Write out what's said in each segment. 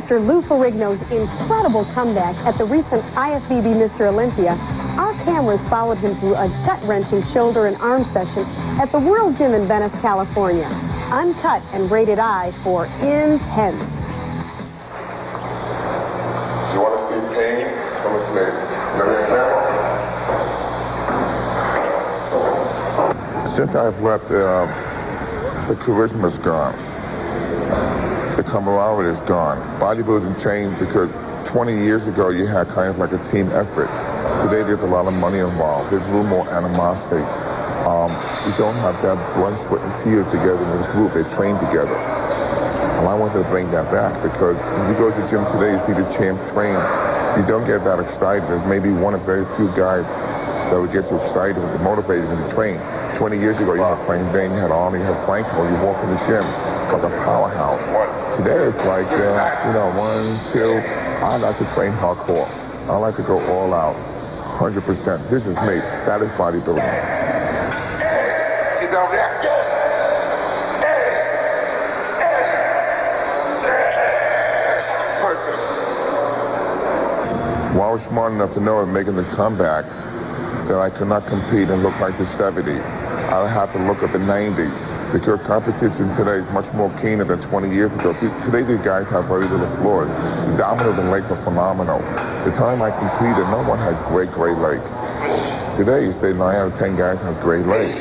After Lou Ferrigno's incredible comeback at the recent IFBB Mr. Olympia, our cameras followed him through a gut-wrenching shoulder and arm session at the World Gym in Venice, California. Uncut and rated I for intense. You want to see pain? Come and play. Since I've left, the charisma's gone. The camaraderie is gone. Bodybuilding changed because 20 years ago you had kind of like a team effort. Today there's a lot of money involved. There's a little more animosity. We don't have that blood, sweat, and tears together in this group. They train together. And I wanted to bring that back because when you go to the gym today, you see the champs train. You don't get that excited. There's maybe one of very few guys that would get you excited and motivated to train. 20 years ago, you had Frank Bain, you had Arnold, you had Franco. You walk in the gym like a powerhouse. Today it's like, 1, 2. I like to train hardcore. I like to go all out, 100%. This is me. That is bodybuilding. Get down there. Perfect. Well, I was smart enough to know in making the comeback that I could not compete and look like the 70s. I have to look at the 90s. Because competition today is much more keener than 20 years ago. Today these guys have very little flaws. The dominant and legs are phenomenal. The time I competed, no one had great legs. Today, you say 9 out of 10 guys have great legs.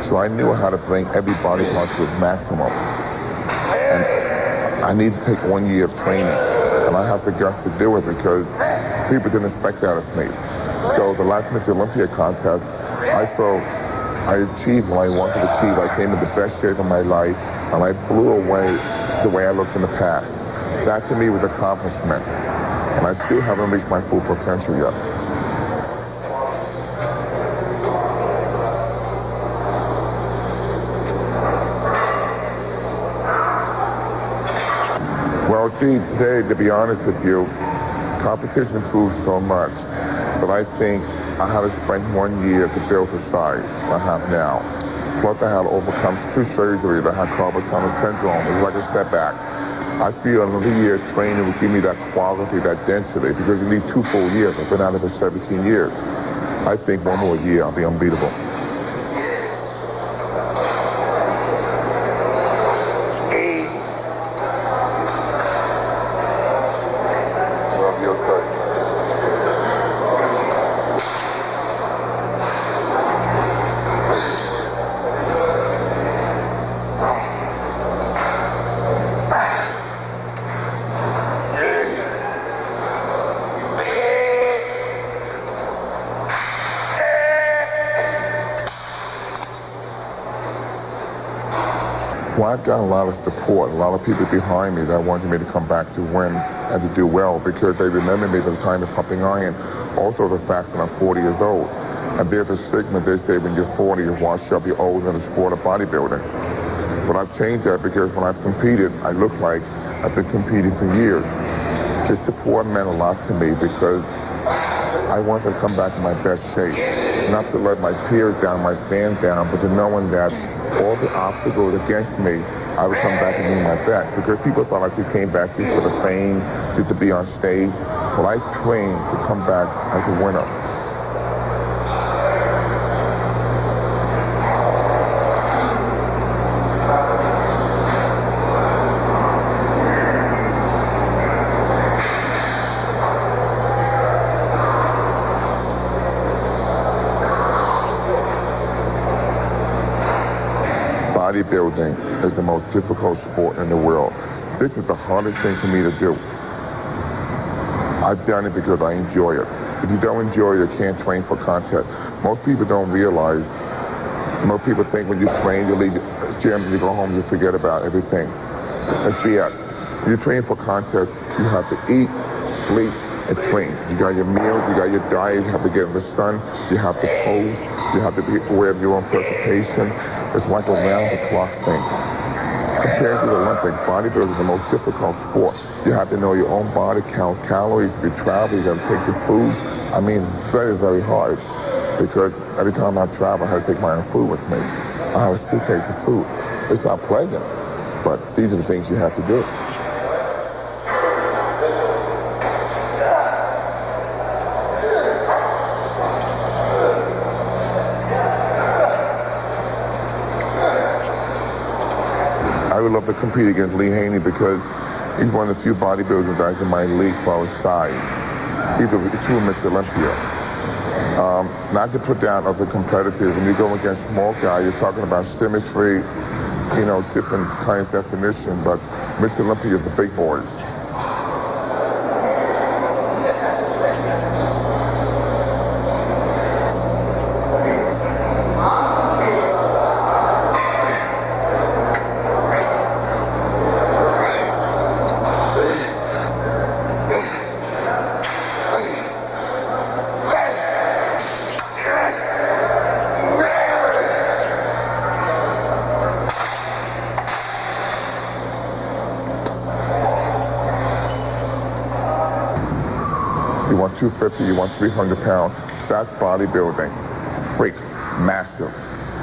So I knew how to bring every body part to its maximum. And I need to take 1 year of training. And I have the guts to do it because people didn't expect that of me. So the last Mr. Olympia contest, I achieved what I wanted to achieve. I came in the best shape of my life, and I blew away the way I looked in the past. That to me was an accomplishment, and I still haven't reached my full potential yet. Well, gee, today, to be honest with you, competition proves so much, but I think I had to spend 1 year to build the size I have now. Plus I had to overcome 2 surgeries. I had carpal tunnel syndrome. It was like a step back. I feel another year of training would give me that quality, that density, because you need 2 full years. I've been at it for 17 years. I think 1 more year, I'll be unbeatable. Well, I've got a lot of support, a lot of people behind me that wanted me to come back to win and to do well because they remember me at the time of pumping iron. Also the fact that I'm 40 years old. And there's a stigma they say when you're 40, you're washed up, you're old in the sport of bodybuilding. But I've changed that because when I've competed, I look like I've been competing for years. This support meant a lot to me because I wanted to come back in my best shape. Not to let my peers down, my fans down, but to knowing that all the obstacles against me, I would come back and do my best. Because people thought I just came back just for the fame, just to be on stage. But I trained to come back as a winner. Bodybuilding is the most difficult sport in the world. This is the hardest thing for me to do. I've done it because I enjoy it. If you don't enjoy it, you can't train for contest. Most people don't realize, most people think when you train, you leave the gym, you go home, you forget about everything. That's BS. When you train for contest, you have to eat, sleep, and train. You got your meals, you got your diet, you have to get in the sun, you have to pose, you have to be aware of your own presentation. It's like a round-the-clock thing. Compared to the Olympics, bodybuilding is the most difficult sport. You have to know your own body count, calories. If you travel, you got to take your food. I mean, it's very, very hard because every time I travel, I have to take my own food with me. I have a suitcase of food. It's not pleasant, but these are the things you have to do. I would love to compete against Lee Haney because he's one of the few bodybuilders guys in my league for his size. He's a true Mr. Olympia. Not to put down other competitors. When you go against small guy, you're talking about symmetry, different kind of definition, but Mr. Olympia is the big boys. You want 250, you want 300 pounds. That's bodybuilding. Freak. Massive.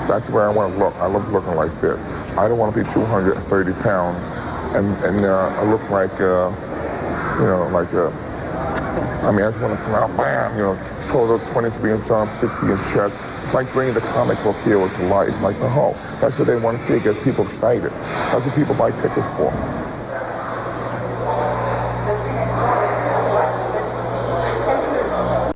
That's where I want to look. I love looking like this. I don't want to be 230 pounds and I look like, I just want to come out, bam, total 23-inch arm, 60-inch chest. It's like bringing the comic book hero to life, like the Hulk. That's what they want to see. It gets people excited. That's what people buy tickets for.